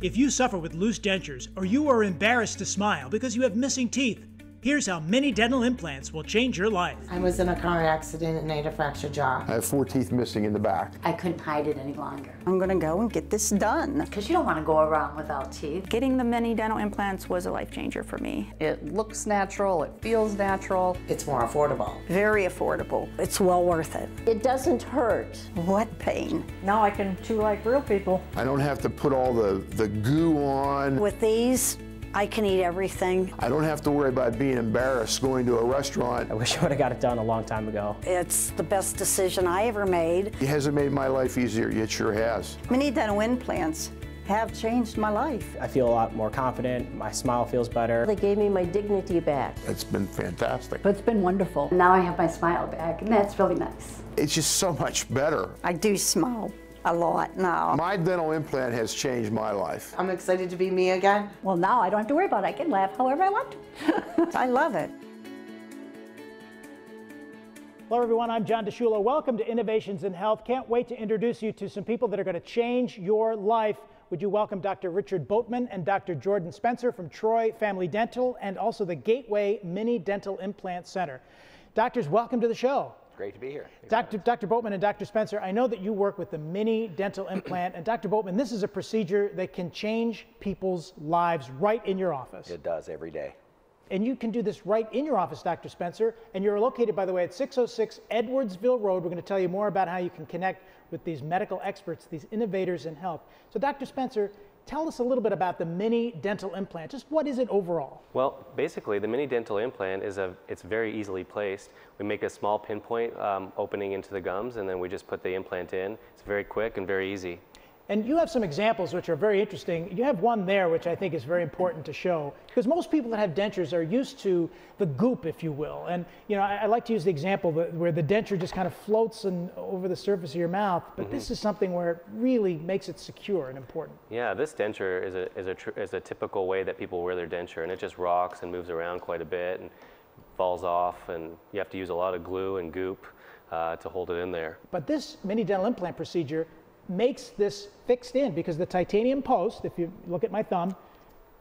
If you suffer with loose dentures or you are embarrassed to smile because you have missing teeth, here's how mini dental implants will change your life. I was in a car accident and I had a fractured jaw. I have 4 teeth missing in the back. I couldn't hide it any longer. I'm gonna go and get this done. Because you don't want to go around without teeth. Getting the mini dental implants was a life changer for me. It looks natural, it feels natural. It's more affordable. Very affordable. It's well worth it. It doesn't hurt. What pain. Now I can chew like real people. I don't have to put all the goo on. With these, I can eat everything. I don't have to worry about being embarrassed going to a restaurant. I wish I would have got it done a long time ago. It's the best decision I ever made. It hasn't made my life easier, it sure has. Mini dental implants have changed my life. I feel a lot more confident, my smile feels better. They gave me my dignity back. It's been fantastic. It's been wonderful. Now I have my smile back, and that's really nice. It's just so much better. I do smile a lot now. My dental implant has changed my life. I'm excited to be me again. Well, now I don't have to worry about it. I can laugh however I want. I love it. Hello everyone, I'm John DeShula. Welcome to Innovations in Health. Can't wait to introduce you to some people that are going to change your life. Would you welcome Dr. Richard Boatman and Dr. Jordan Spencer from Troy Family Dental and also the Gateway Mini Dental Implant Center. Doctors, welcome to the show. Great to be here. Dr. Boatman and Dr. Spencer, I know that you work with the mini dental implant, and Dr. Boatman, this is a procedure that can change people's lives right in your office. It does every day. And you can do this right in your office, Dr. Spencer, and you're located, by the way, at 606 Edwardsville Road. We're going to tell you more about how you can connect with these medical experts, these innovators in health. So Dr. Spencer, tell us a little bit about the mini dental implant. Just what is it overall? Well, basically, the mini dental implant it's very easily placed. We make a small pinpoint opening into the gums, and then we just put the implant in. It's very quick and very easy. And you have some examples which are very interesting. You have one there which I think is very important to show, because most people that have dentures are used to the goop, if you will. And you know, I like to use the example where the denture just kind of floats over the surface of your mouth, but this is something where it really makes it secure and important. Yeah, this denture is a typical way that people wear their denture, and it just rocks and moves around quite a bit and falls off, and you have to use a lot of glue and goop to hold it in there. But this mini dental implant procedure makes this fixed in, because the titanium post, if you look at my thumb,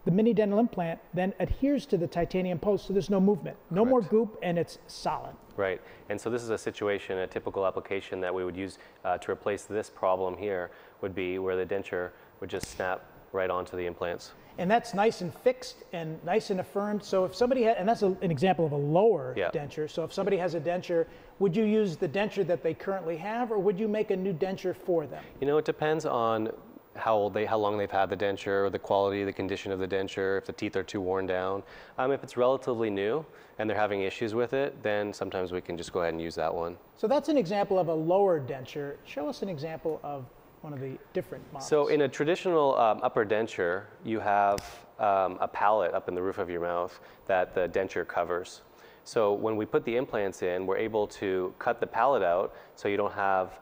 the mini dental implant then adheres to the titanium post, so there's no movement, no more goop, and it's solid. Right, and so this is a situation, a typical application that we would use to replace this problem here would be where the denture would just snap right onto the implants. And that's nice and fixed and nice and affirmed. So if somebody and that's an example of a lower denture. So if somebody has a denture, would you use the denture that they currently have, or would you make a new denture for them? You know, it depends on how long they've had the denture, or the quality, the condition of the denture, if the teeth are too worn down. If it's relatively new and they're having issues with it, then sometimes we can just go ahead and use that one. So that's an example of a lower denture. Show us an example of one of the different models. So in a traditional upper denture, you have a palate up in the roof of your mouth that the denture covers. So when we put the implants in, we're able to cut the palate out so you don't have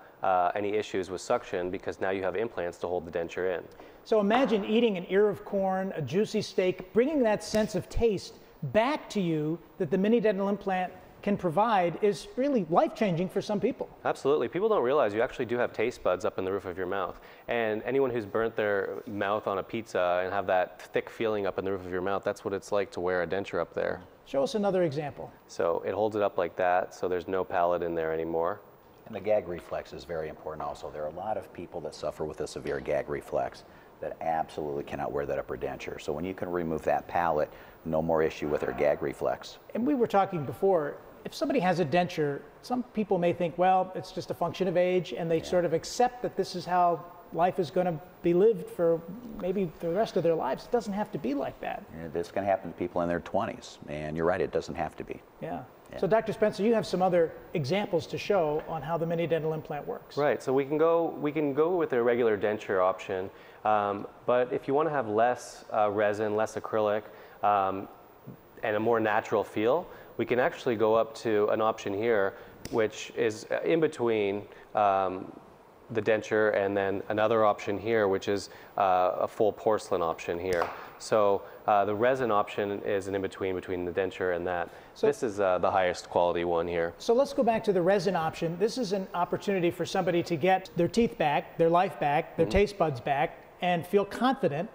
any issues with suction, because now you have implants to hold the denture in. So imagine eating an ear of corn, a juicy steak, bringing that sense of taste back to you that the mini dental implant can provide is really life-changing for some people. Absolutely. People don't realize you actually do have taste buds up in the roof of your mouth. And anyone who's burnt their mouth on a pizza and have that thick feeling up in the roof of your mouth, that's what it's like to wear a denture up there. Show us another example. So it holds it up like that, so there's no palate in there anymore. And the gag reflex is very important also. There are a lot of people that suffer with a severe gag reflex that absolutely cannot wear that upper denture. So when you can remove that palate, no more issue with their gag reflex. And we were talking before, if somebody has a denture, some people may think, well, it's just a function of age, and they sort of accept that this is how life is going to be lived for maybe the rest of their lives. It doesn't have to be like that. This can happen to people in their 20s, and you're right, it doesn't have to be. Yeah. So Dr. Spencer, you have some other examples to show on how the mini dental implant works. Right, so we can go with a regular denture option, but if you want to have less resin, less acrylic, and a more natural feel, we can actually go up to an option here, which is in between the denture and then another option here, which is a full porcelain option here. So the resin option is an in-between between the denture and that. So this is the highest quality one here. So let's go back to the resin option. This is an opportunity for somebody to get their teeth back, their life back, their taste buds back, and feel confident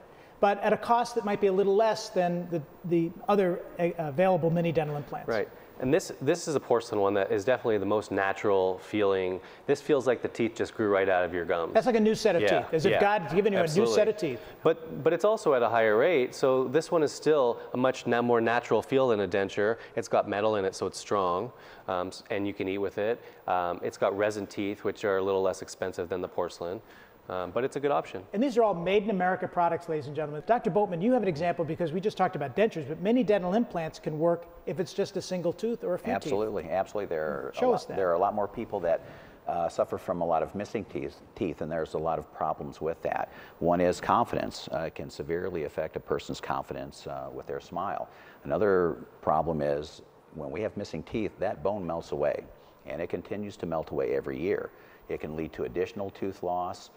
but at a cost that might be a little less than the other available mini dental implants. Right. And this is a porcelain one that is definitely the most natural feeling. This feels like the teeth just grew right out of your gums. That's like a new set of teeth, as if God's given you a new set of teeth. But it's also at a higher rate, so this one is still a much more natural feel than a denture. It's got metal in it, so it's strong, and you can eat with it. It's got resin teeth, which are a little less expensive than the porcelain. But it's a good option. And these are all made in America products, ladies and gentlemen. Dr. Boatman, you have an example because we just talked about dentures, but many dental implants can work if it's just a single tooth or a few teeth. Absolutely. There There are a lot more people that suffer from a lot of missing teeth, and there's a lot of problems with that. One is confidence. It can severely affect a person's confidence with their smile. Another problem is when we have missing teeth, that bone melts away, and it continues to melt away every year. It can lead to additional tooth loss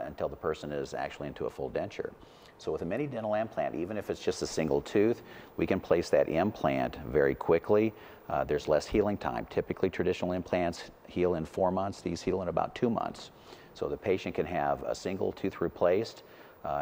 until the person is actually into a full denture. So with a mini dental implant, even if it's just a single tooth, we can place that implant very quickly. There's less healing time. Typically traditional implants heal in 4 months. These heal in about 2 months. So the patient can have a single tooth replaced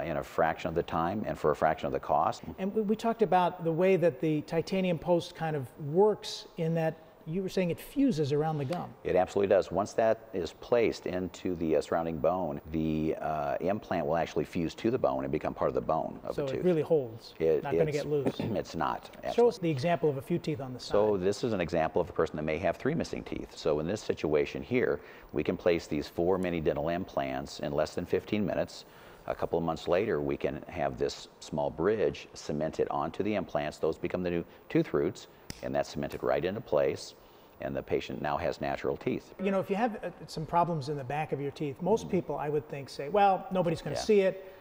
in a fraction of the time and for a fraction of the cost. And we talked about the way that the titanium post kind of works in that you were saying it fuses around the gum. It absolutely does. Once that is placed into the surrounding bone, the implant will actually fuse to the bone and become part of the bone of the tooth. So it really holds. Not going to get loose. It's not. Absolutely. Show us the example of a few teeth on the side. So this is an example of a person that may have 3 missing teeth. So in this situation here, we can place these 4 mini dental implants in less than 15 minutes. A couple of months later, we can have this small bridge cemented onto the implants. Those become the new tooth roots, and that's cemented right into place, and the patient now has natural teeth. You know, if you have some problems in the back of your teeth, most people, I would think, say, well, nobody's going to see it.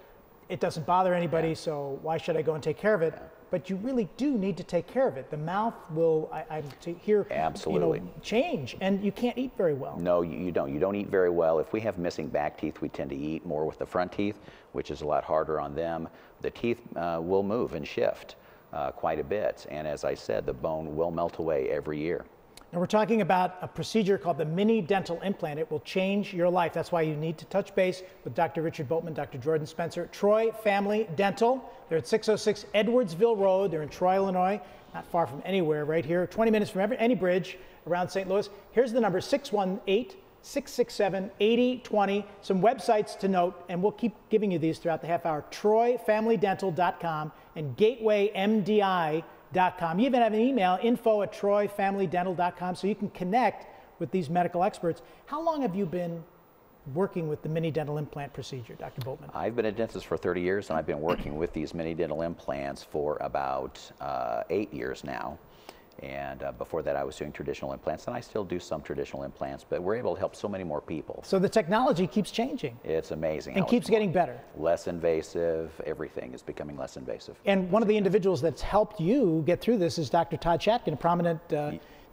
It doesn't bother anybody, so why should I go and take care of it? But you really do need to take care of it. The mouth will, I hear, absolutely, change, and you can't eat very well. No, you don't. You don't eat very well. If we have missing back teeth, we tend to eat more with the front teeth, which is a lot harder on them. The teeth will move and shift quite a bit, and as I said, the bone will melt away every year. And we're talking about a procedure called the mini dental implant. It will change your life. That's why you need to touch base with Dr. Richard Boatman, Dr. Jordan Spencer, Troy Family Dental. They're at 606 Edwardsville Road. They're in Troy, Illinois, not far from anywhere, right here, 20 minutes from any bridge around St. Louis. Here's the number, 618-667-8020. Some websites to note, and we'll keep giving you these throughout the half hour, TroyFamilyDental.com and GatewayMDI.com. You even have an email, info@troyfamilydental.com, so you can connect with these medical experts. How long have you been working with the mini dental implant procedure, Dr. Boatman? I've been a dentist for 30 years, and I've been working with these mini dental implants for about 8 years now. And before that, I was doing traditional implants, and I still do some traditional implants, but we're able to help so many more people. So the technology keeps changing. It's amazing. And keeps getting better. Less invasive. Everything is becoming less invasive. And one of the individuals that's helped you get through this is Dr. Todd Shatkin, a prominent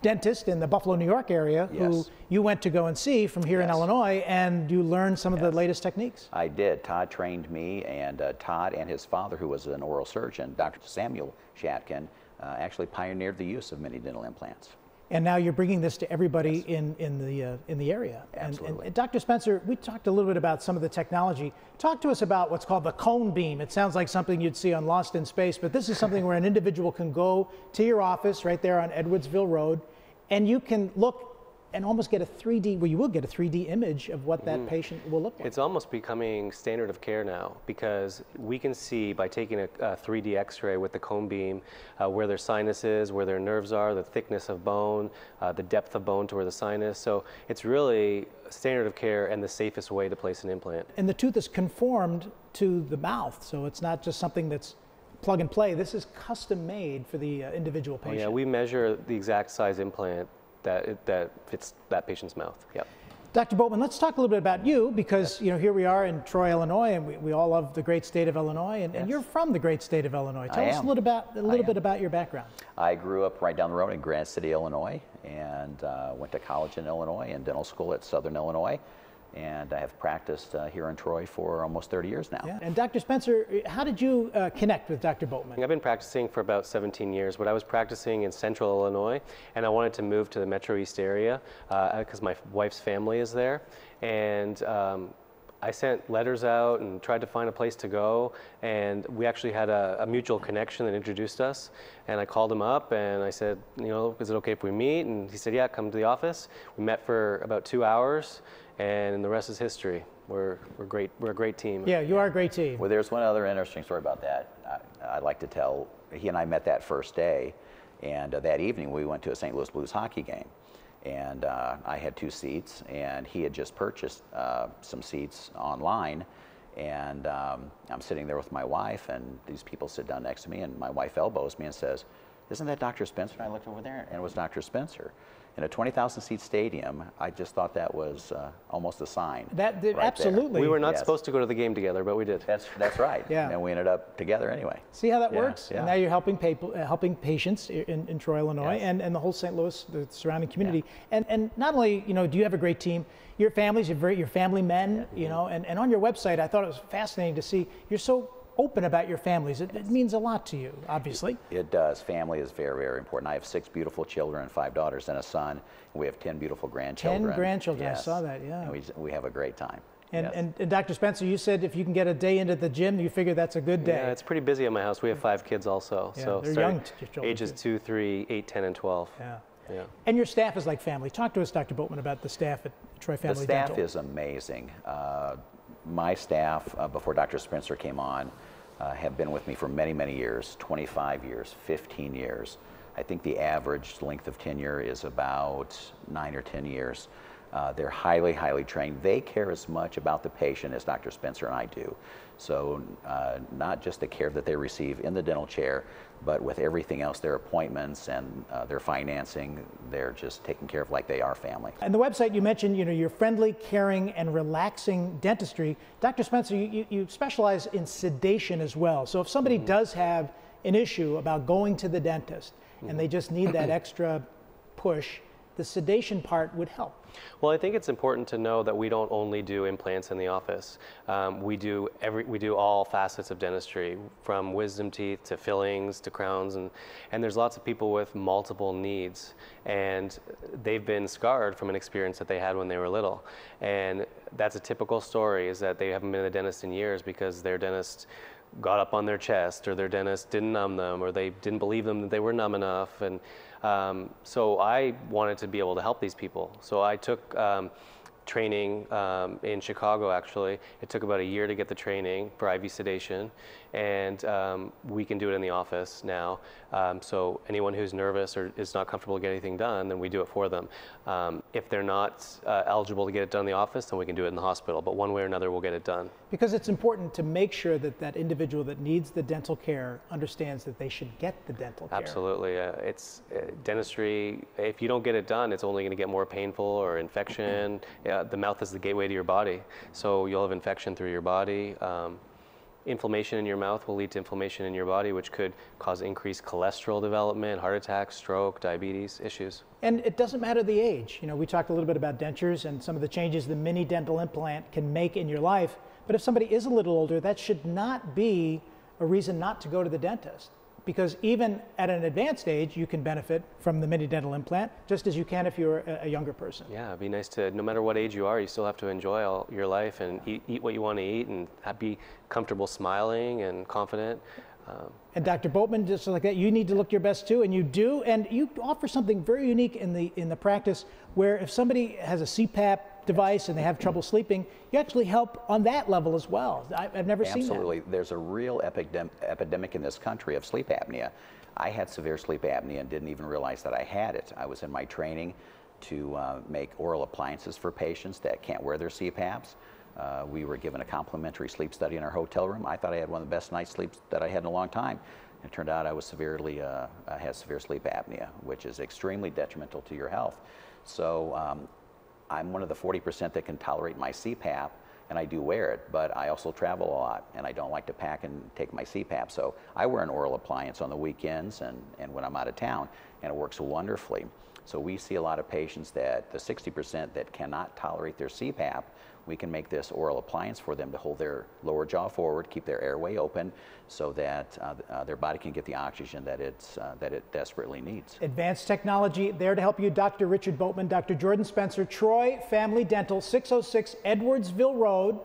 dentist in the Buffalo, New York area, who you went to go and see from here in Illinois, and you learned some of the latest techniques. I did. Todd trained me, and Todd and his father, who was an oral surgeon, Dr. Samuel Shatkin, actually pioneered the use of mini dental implants. And now you're bringing this to everybody in the area. Absolutely. And Dr. Spencer, we talked a little bit about some of the technology. Talk to us about what's called the cone beam. It sounds like something you'd see on Lost in Space, but this is something where an individual can go to your office right there on Edwardsville Road, and you can look and almost get a 3D, well, you will get a 3D image of what that patient will look like. It's almost becoming standard of care now, because we can see by taking a 3D x-ray with the cone beam where their sinuses, where their nerves are, the thickness of bone, the depth of bone to where the sinus. So it's really standard of care and the safest way to place an implant. And the tooth is conformed to the mouth, so it's not just something that's plug and play. This is custom made for the individual patient. Oh, yeah, we measure the exact size implant that fits that patient's mouth. Yep. Dr. Boatman, let's talk a little bit about you, because you know, here we are in Troy, Illinois, and we all love the great state of Illinois, and you're from the great state of Illinois. Tell us a little bit about your background. I grew up right down the road in Granite City, Illinois, and went to college in Illinois and dental school at Southern Illinois. And I have practiced here in Troy for almost 30 years now. Yeah. And Dr. Spencer, how did you connect with Dr. Boatman? I've been practicing for about 17 years, but I was practicing in Central Illinois, and I wanted to move to the Metro East area because my wife's family is there. And I sent letters out and tried to find a place to go, and we actually had a mutual connection that introduced us. And I called him up and I said, you know, is it okay if we meet? And he said, yeah, come to the office. We met for about 2 hours, and the rest is history. We're great. We're a great team. Yeah, you are a great team. Well, there's one other interesting story about that I'd like to tell. He and I met that first day, and that evening we went to a St. Louis Blues hockey game. And I had 2 seats, and he had just purchased some seats online. And I'm sitting there with my wife, and these people sit down next to me, and my wife elbows me and says, "Isn't that Dr. Spencer?" And I looked over there, and it was Dr. Spencer. In a 20,000 seat stadium, I just thought that was almost a sign. That right absolutely. there. We were not supposed to go to the game together, but we did. That's right. Yeah. And we ended up together anyway. See how that Yeah, works? yeah. And now you're helping patients in Troy, Illinois, Yes. and the whole St. Louis, the surrounding community. And not only, you know, do you have a great team, your families, your family men, you know, and on your website, I thought it was fascinating to see you're so open about your families. It means a lot to you, obviously. It does. Family is very, very important. I have 6 beautiful children, 5 daughters and a son. We have 10 beautiful grandchildren. 10 grandchildren, Yes. I saw that, yeah. And we have a great time. And, Yes. and Dr. Spencer, you said if you can get a day into the gym, you figure that's a good day. Yeah, it's pretty busy at my house. We have 5 kids also. Yeah, so they're starting young children, ages too. 2, 3, 8, 10, and 12. Yeah. Yeah. And your staff is like family. Talk to us, Dr. Boatman, about the staff at Troy Family The staff Dental. is amazing. My staff, before Dr. Spencer came on, have been with me for many, many years, 25 years, 15 years. I think the average length of tenure is about 9 or 10 years. They're highly, highly trained. They care as much about the patient as Dr. Spencer and I do. So not just the care that they receive in the dental chair, but with everything else, their appointments and their financing, they're just taken care of like they are family. And the website you mentioned, you know, your friendly, caring, and relaxing dentistry. Dr. Spencer, you specialize in sedation as well. So if somebody does have an issue about going to the dentist and they just need that extra push, the sedation part would help. Well, I think it's important to know that we don't only do implants in the office. We do all facets of dentistry, from wisdom teeth to fillings to crowns, and there's lots of people with multiple needs, and they've been scarred from an experience that they had when they were little. And that's a typical story, is that they haven't been to the dentist in years because their dentist got up on their chest, or their dentist didn't numb them, or they didn't believe them that they were numb enough. And so I wanted to be able to help these people. So I took training in Chicago, actually. It took about a year to get the training for IV sedation, and we can do it in the office now. So anyone who's nervous or is not comfortable to get anything done, then we do it for them. If they're not eligible to get it done in the office, then we can do it in the hospital. But one way or another, we'll get it done. Because it's important to make sure that that individual that needs the dental care understands that they should get the dental care. Absolutely. It's dentistry, if you don't get it done, it's only going to get more painful or infection. The mouth is the gateway to your body. So you'll have infection through your body. Inflammation in your mouth will lead to inflammation in your body, which could cause increased cholesterol development, heart attack, stroke, diabetes issues. And it doesn't matter the age. You know, we talked a little bit about dentures and some of the changes the mini dental implant can make in your life. But if somebody is a little older, that should not be a reason not to go to the dentist. Because even at an advanced age, you can benefit from the mini dental implant, just as you can if you're a younger person. Yeah, it'd be nice to, no matter what age you are, you still have to enjoy all your life and eat what you want to eat and be comfortable smiling and confident. And Dr. Boatman, just like that, you need to look your best too, and you do. And you offer something very unique in the practice, where if somebody has a CPAP device and they have trouble sleeping, you actually help on that level as well. I've never seen that. Absolutely. There's a real epidemic in this country of sleep apnea. I had severe sleep apnea and didn't even realize that I had it. I was in my training to make oral appliances for patients that can't wear their CPAPs. We were given a complimentary sleep study in our hotel room. I thought I had one of the best night's sleeps that I had in a long time. It turned out I was had severe sleep apnea, which is extremely detrimental to your health. So I'm one of the 40% that can tolerate my CPAP, and I do wear it, but I also travel a lot, and I don't like to pack and take my CPAP. So I wear an oral appliance on the weekends and when I'm out of town, and it works wonderfully. So we see a lot of patients that the 60% that cannot tolerate their CPAP, we can make this oral appliance for them to hold their lower jaw forward, keep their airway open, so that their body can get the oxygen that it desperately needs. Advanced technology there to help you. Dr. Richard Boatman, Dr. Jordan Spencer, Troy Family Dental, 606 Edwardsville Road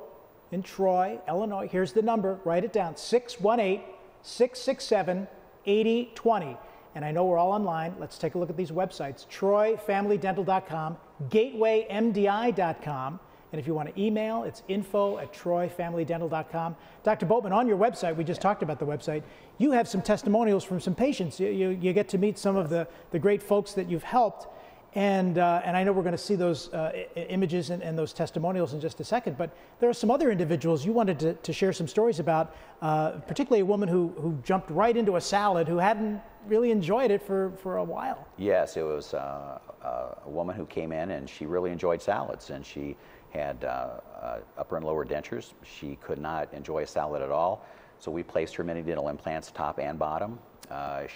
in Troy, Illinois. Here's the number, write it down, 618-667-8020. And I know we're all online. Let's take a look at these websites, troyfamilydental.com, gatewaymdi.com. And if you want to email, it's info@troyfamilydental.com. Dr. Boatman, on your website, we just talked about the website, you have some testimonials from some patients. You get to meet some of the great folks that you've helped. And I know we're going to see those images and those testimonials in just a second, but there are some other individuals you wanted to share some stories about, particularly a woman who jumped right into a salad who hadn't really enjoyed it for a while. Yes, it was a woman who came in and she really enjoyed salads, and she had upper and lower dentures. She could not enjoy a salad at all, so we placed her mini dental implants top and bottom.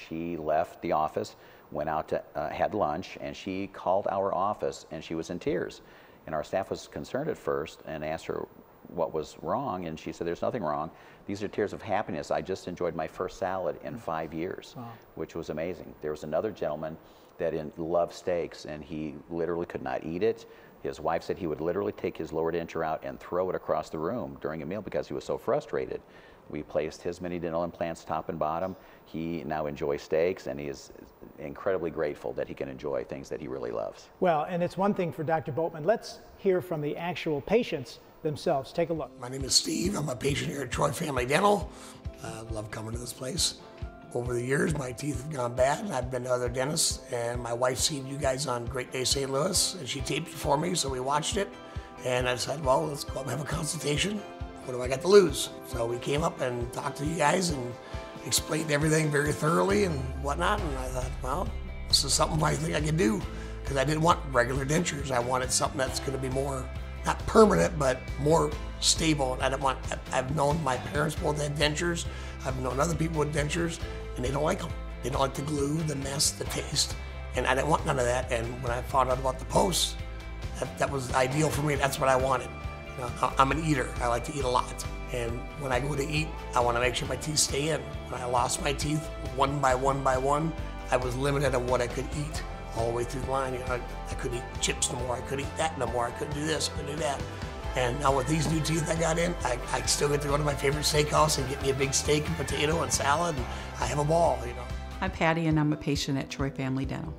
She left the office, went out to had lunch, and she called our office and she was in tears. And our staff was concerned at first and asked her what was wrong, and she said, "There's nothing wrong. These are tears of happiness. I just enjoyed my first salad in 5 years," wow. Which was amazing. There was another gentleman that loved steaks, and he literally could not eat it. His wife said he would literally take his lower denture out and throw it across the room during a meal because he was so frustrated. We placed his mini dental implants top and bottom. He now enjoys steaks, and he is incredibly grateful that he can enjoy things that he really loves. Well, and it's one thing for Dr. Boatman. Let's hear from the actual patients themselves. Take a look. My name is Steve. I'm a patient here at Troy Family Dental. I love coming to this place. Over the years, my teeth have gone bad, and I've been to other dentists, and my wife seen you guys on Great Day St. Louis, and she taped it for me, so we watched it, and I decided, well, let's go up and have a consultation. What do I got to lose? So we came up and talked to you guys and explained everything very thoroughly and whatnot, and I thought, well, this is something I think I can do, because I didn't want regular dentures. I wanted something that's going to be more, not permanent, but more stable. I don't want, I've known my parents both had dentures. I've known other people with dentures, and they don't like them. They don't like the glue, the mess, the taste, and I didn't want none of that. And when I found out about the posts, that was ideal for me. That's what I wanted. You know, I'm an eater. I like to eat a lot. And when I go to eat, I want to make sure my teeth stay in. When I lost my teeth one by one by one, I was limited on what I could eat all the way through the line. You know, I couldn't eat chips no more. I couldn't eat that no more. I couldn't do this, couldn't do that. And now with these new teeth I got in, I still get to go to my favorite steakhouse and get me a big steak and potato and salad, and I have a ball, you know. I'm Patty, and I'm a patient at Troy Family Dental.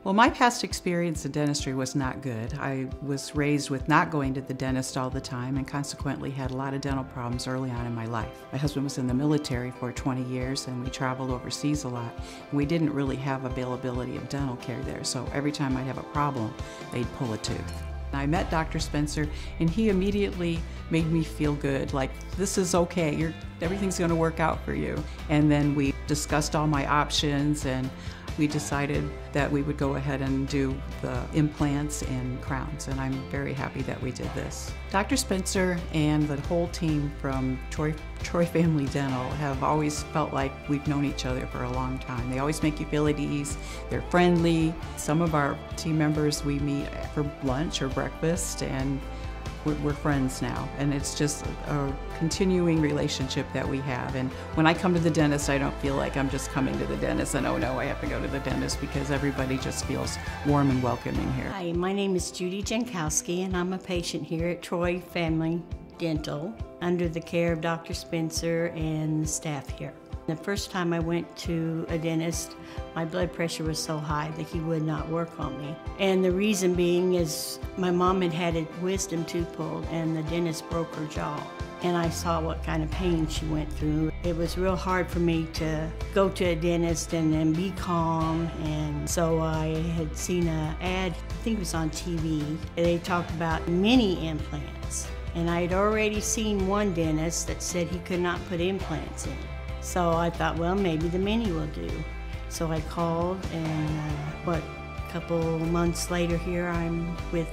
Well, my past experience in dentistry was not good. I was raised with not going to the dentist all the time, and consequently had a lot of dental problems early on in my life. My husband was in the military for 20 years, and we traveled overseas a lot. We didn't really have availability of dental care there, so every time I'd have a problem, they'd pull a tooth. I met Dr. Spencer, and he immediately made me feel good, like, this is okay, everything's gonna work out for you. And then we discussed all my options, and we decided that we would go ahead and do the implants and crowns, and I'm very happy that we did this. Dr. Spencer and the whole team from Troy Family Dental have always felt like we've known each other for a long time. They always make you feel at ease. They're friendly. Some of our team members we meet for lunch or breakfast, and we're friends now, and it's just a continuing relationship that we have. And when I come to the dentist, I don't feel like I'm just coming to the dentist and, oh no, I have to go to the dentist, because everybody just feels warm and welcoming here. Hi, my name is Judy Jankowski, and I'm a patient here at Troy Family Dental under the care of Dr. Spencer and the staff here. The first time I went to a dentist, my blood pressure was so high that he would not work on me. And the reason being is my mom had had a wisdom tooth pulled, and the dentist broke her jaw. And I saw what kind of pain she went through. It was real hard for me to go to a dentist and be calm. And so I had seen an ad, I think it was on TV. They talked about mini implants. And I had already seen one dentist that said he could not put implants in. So I thought, well, maybe the mini will do. So I called, and a couple months later here, I'm with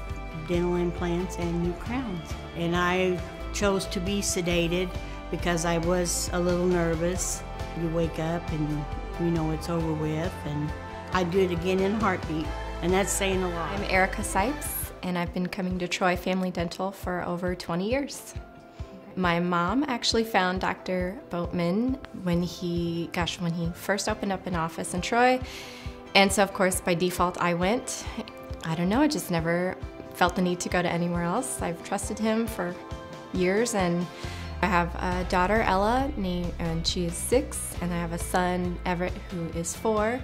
dental implants and new crowns. And I chose to be sedated because I was a little nervous. You wake up and you know it's over with, and I'd do it again in a heartbeat, and that's saying a lot. I'm Erica Sipes, and I've been coming to Troy Family Dental for over 20 years. My mom actually found Dr. Boatman when he first opened up an office in Troy. And so of course, by default, I went. I don't know, I just never felt the need to go to anywhere else. I've trusted him for years, and I have a daughter, Ella, and she is 6, and I have a son, Everett, who is 4,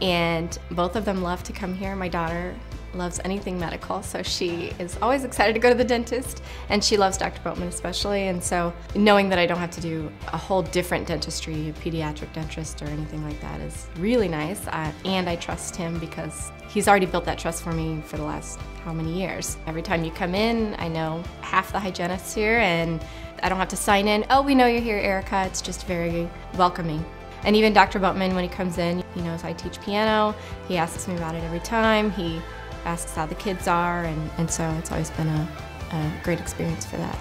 and both of them love to come here. My daughter loves anything medical, so she is always excited to go to the dentist, and she loves Dr. Boatman especially, and so knowing that I don't have to do a whole different dentistry, a pediatric dentist or anything like that is really nice, and I trust him because he's already built that trust for me for the last how many years. Every time you come in, I know half the hygienists here, and I don't have to sign in, "Oh, we know you're here, Erica." It's just very welcoming. And even Dr. Boatman, when he comes in, he knows I teach piano. He asks me about it every time. He asks how the kids are, and so it's always been a great experience for that.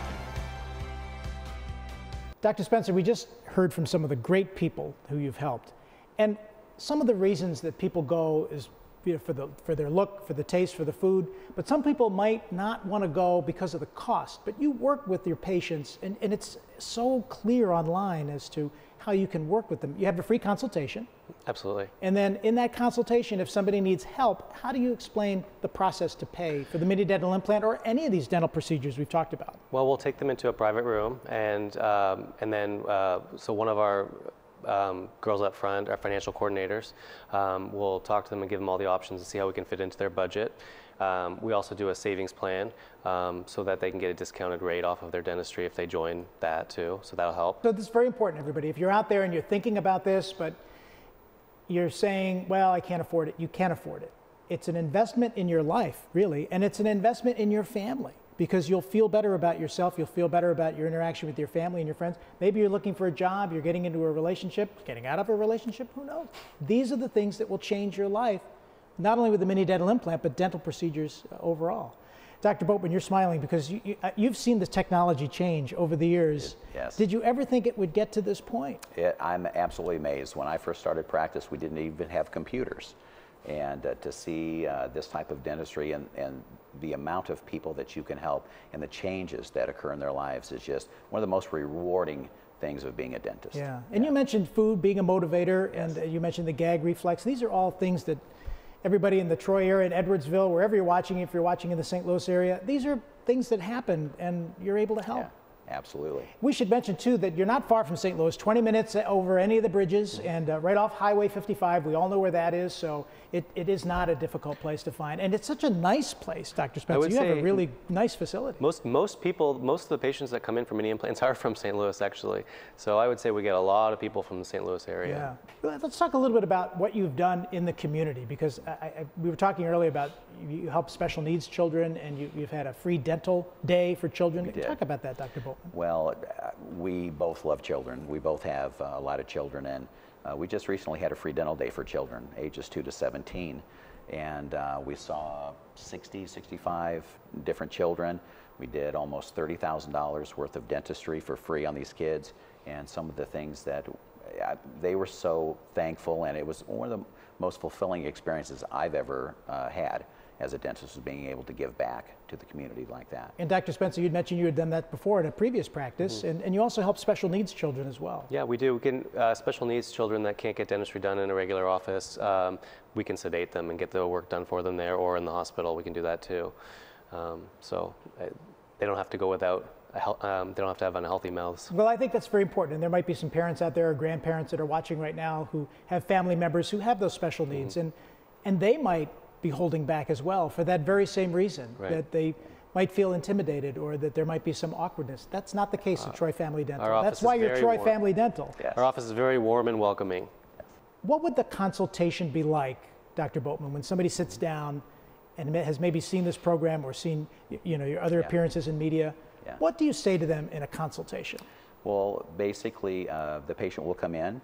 Dr. Spencer, we just heard from some of the great people who you've helped. And some of the reasons that people go is for their look, for the taste, for the food, but some people might not want to go because of the cost. But you work with your patients, and it's so clear online as to how you can work with them. You have a free consultation. Absolutely. And then in that consultation, if somebody needs help, how do you explain the process to pay for the mini dental implant or any of these dental procedures we've talked about? Well, we'll take them into a private room, and then so one of our girls up front, our financial coordinators, will talk to them and give them all the options and see how we can fit into their budget. We also do a savings plan so that they can get a discounted rate off of their dentistry if they join that too, so that'll help. So this is very important, everybody. If you're out there and you're thinking about this, but you're saying, well, I can't afford it, you can afford it. It's an investment in your life, really, and it's an investment in your family, because you'll feel better about yourself, you'll feel better about your interaction with your family and your friends. Maybe you're looking for a job, you're getting into a relationship, getting out of a relationship, who knows? These are the things that will change your life, not only with the mini dental implant, but dental procedures overall. Dr. Boatman, you're smiling because you've seen the technology change over the years. Yes. Did you ever think it would get to this point? I'm absolutely amazed. When I first started practice, we didn't even have computers. And to see this type of dentistry and the amount of people that you can help and the changes that occur in their lives is just one of the most rewarding things of being a dentist. Yeah, and you mentioned food being a motivator, yes. And you mentioned the gag reflex. These are all things that everybody in the Troy area, in Edwardsville, wherever you're watching, if you're watching in the St. Louis area, these are things that happen and you're able to help. Yeah. Absolutely. We should mention too that you're not far from St. Louis, 20 minutes over any of the bridges, and right off Highway 55. We all know where that is, so it is not a difficult place to find. And it's such a nice place, Dr. Spencer. You have a really nice facility. Most people, most of the patients that come in for mini implants are from St. Louis, actually. So I would say we get a lot of people from the St. Louis area. Yeah. Let's talk a little bit about what you've done in the community, because we were talking earlier about you help special needs children, and you've had a free dental day for children. Talk about that, Dr. Boatman. Well, we both love children. We both have a lot of children, and we just recently had a free dental day for children, ages 2 to 17. And we saw 60, 65 different children. We did almost $30,000 worth of dentistry for free on these kids, and some of the things that they were so thankful, and it was one of the most fulfilling experiences I've ever had as a dentist, was being able to give back to the community like that. And Dr. Spencer, you'd mentioned you had done that before in a previous practice, and you also help special needs children as well. Yeah, we do. We can, special needs children that can't get dentistry done in a regular office, we can sedate them and get the work done for them there, or in the hospital, we can do that too. So they don't have to go without, they don't have to have unhealthy mouths. Well, I think that's very important, and there might be some parents out there or grandparents that are watching right now who have family members who have those special needs, and they might be holding back as well for that very same reason, that they might feel intimidated or that there might be some awkwardness. That's not the case at Troy Family Dental. That's why you're Troy Family Dental. Yes. Our office is very warm and welcoming. What would the consultation be like, Dr. Boatman, when somebody sits down and has maybe seen this program or seen your other appearances in media? What do you say to them in a consultation? Well, basically, the patient will come in,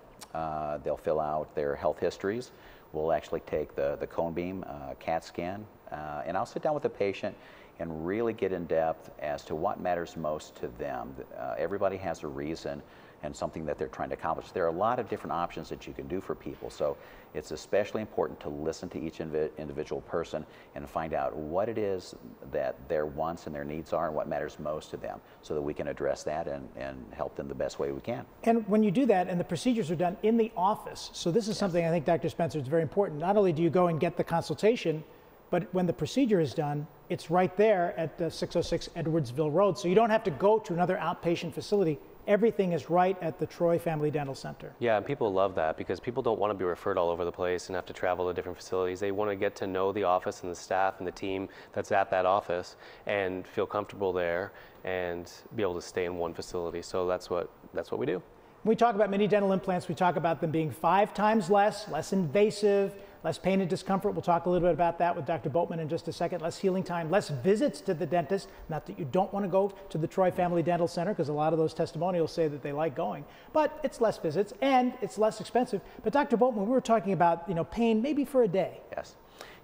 they'll fill out their health histories. We'll actually take the cone beam CAT scan, and I'll sit down with the patient and really get in depth as to what matters most to them. Everybody has a reason and something that they're trying to accomplish. There are a lot of different options that you can do for people, so it's especially important to listen to each individual person and find out what it is that their wants and their needs are and what matters most to them, so that we can address that and help them the best way we can. And when you do that, and the procedures are done in the office, so this is something I think, Dr. Spencer, is very important. Not only do you go and get the consultation, but when the procedure is done, it's right there at the 606 Edwardsville Road. So you don't have to go to another outpatient facility. Everything is right at the Troy Family Dental Center. Yeah, and people love that because people don't want to be referred all over the place and have to travel to different facilities. They want to get to know the office and the staff and the team that's at that office and feel comfortable there and be able to stay in one facility. So that's what we do. When we talk about mini dental implants, we talk about them being 5 times less invasive, less pain and discomfort. We'll talk a little bit about that with Dr. Boatman in just a second. Less healing time, less visits to the dentist. Not that you don't want to go to the Troy Family Dental Center, because a lot of those testimonials say that they like going, but it's less visits and it's less expensive. But Dr. Boatman, we were talking about, pain maybe for a day.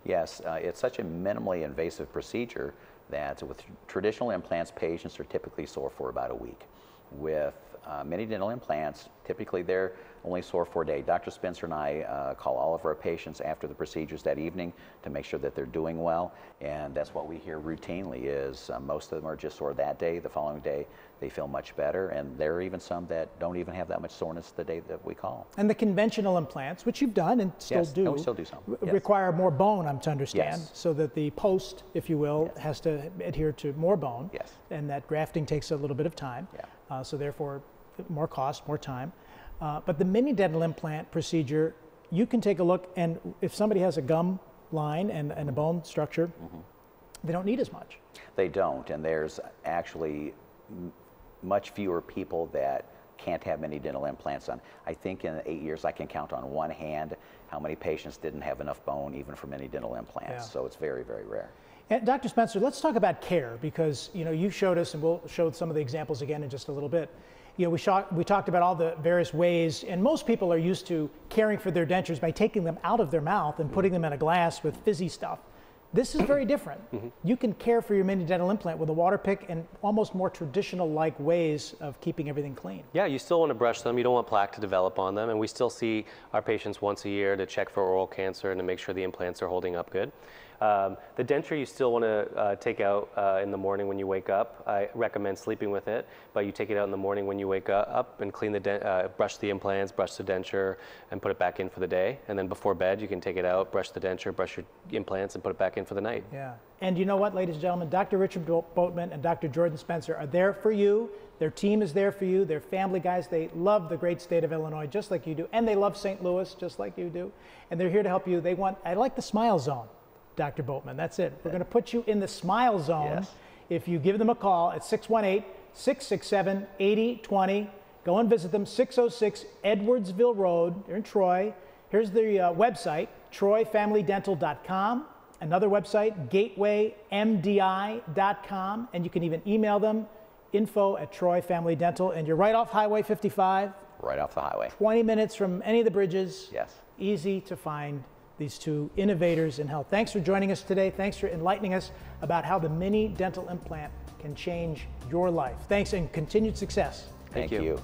Yes, it's such a minimally invasive procedure that with traditional implants, patients are typically sore for about a week. With mini dental implants, typically they're only sore for a day. Dr. Spencer and I call all of our patients after the procedures that evening to make sure that they're doing well, and that's what we hear routinely is most of them are just sore that day. The following day they feel much better, and there are even some that don't even have that much soreness the day that we call. And the conventional implants, which you've done and still do, and we still do some. Require more bone, I'm to understand, so that the post, if you will, has to adhere to more bone, and that grafting takes a little bit of time, so therefore more cost, more time. But the mini dental implant procedure, you can take a look, and if somebody has a gum line and a bone structure, they don't need as much. They don't, and there's actually much fewer people that can't have mini dental implants on. I think in 8 years I can count on one hand how many patients didn't have enough bone even for mini dental implants. So it's very, very rare. And Dr. Spencer, let's talk about care, because you showed us, and we'll show some of the examples again in just a little bit. We talked about all the various ways, and most people are used to caring for their dentures by taking them out of their mouth and putting them in a glass with fizzy stuff. This is very different. You can care for your mini dental implant with a water pick and almost more traditional-like ways of keeping everything clean. Yeah, you still want to brush them. You don't want plaque to develop on them, and we still see our patients once a year to check for oral cancer and to make sure the implants are holding up good. The denture you still want to take out in the morning when you wake up. I recommend sleeping with it, but you take it out in the morning when you wake up and clean brush the implants, brush the denture, and put it back in for the day. And then before bed, you can take it out, brush the denture, brush your implants, and put it back in for the night. Yeah. And you know what, ladies and gentlemen, Dr. Richard Boatman and Dr. Jordan Spencer are there for you. Their team is there for you. They're family guys. They love the great state of Illinois just like you do, and they love St. Louis just like you do. And they're here to help you. I like the smile zone. Dr. Boatman, that's it. We're going to put you in the smile zone if you give them a call at 618-667-8020. Go and visit them, 606 Edwardsville Road. They're in Troy. Here's the website, troyfamilydental.com. Another website, gatewaymdi.com. And you can even email them, info@troyfamilydental. And you're right off Highway 55. Right off the highway. 20 minutes from any of the bridges. Yes. Easy to find these two innovators in health. Thanks for joining us today. Thanks for enlightening us about how the mini dental implant can change your life. Thanks and continued success. Thank you.